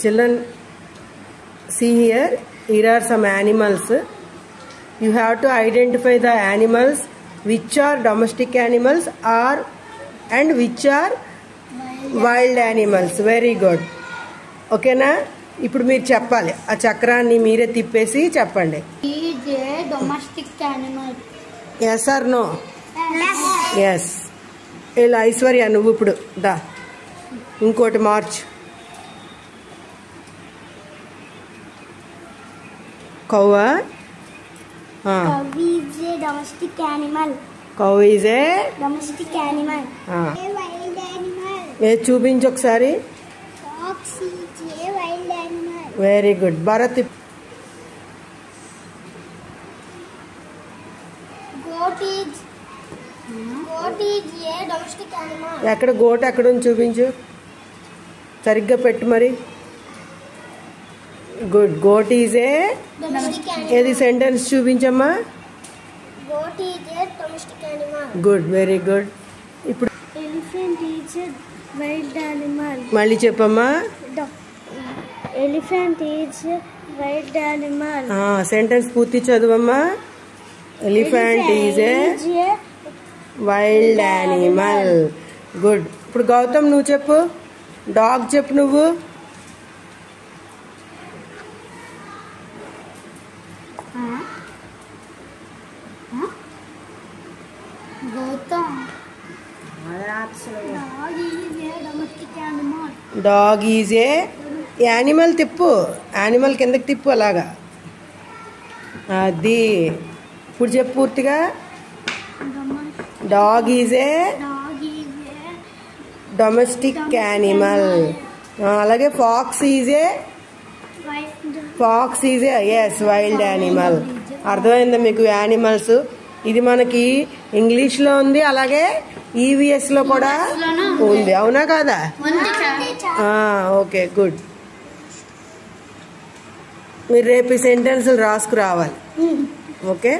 Children, see here. Here are some animals. You have to identify the animals which are domestic animals and which are wild animals. Very good. Okay na? ఇప్పుడు మీరు చెప్పాలి ఆ చక్రాన్ని మీరే తిప్పేసి చెప్పండి. Is a domestic animal. Yes or no? Yes. ఇలా ఐశ్వర్య నువ్వు ఇప్పుడు దా ఇంకోటి March. కౌవా? Cow is a domestic animal. Cow is a domestic animal. A wild animal. చూపించు ఒకసారి. Fox is a wild animal. Very good. Bharat. Goat is a domestic animal. ఎక్కడ goat ఎక్కడ ఉంది చూపించు. సరిగ్గా పెట్టు మరి. Good. Goat is a domestic animal. ఏది సెంటెన్స్ చూపించమ్మా. Goat is a domestic animal. Good. Very good. ఇప్పుడు Elephant is a wild animal. మళ్ళీ చెప్పమ్మా. Elephant is a wild animal. Sentence పూర్తి చదువమ్మా. Elephant is a wild animal. Good. ఇప్పుడు గౌతమ్ నువ్వు చెప్పు. డాగ్ చెప్పు నువ్వు. Gautam. Dog is a domestic animal. Dog is a animal తిప్పు. యానిమల్ కిందకి తిప్పు అలాగా. అది ఇప్పుడు చెప్పు పూర్తిగా. Dog is a domestic animal. అలాగే ఫాక్స్ ఈజ్ ఏ ఎస్ వైల్డ్ యానిమల్. అర్థమైందా మీకు యానిమల్స్? ఇది మనకి ఇంగ్లీష్లో ఉంది, అలాగే EVS లో కూడా ఉంది. అవునా కాదా? Okay good. మీరు రేపు సెంటెన్స్లు రాసుకురావాలి. ఓకే.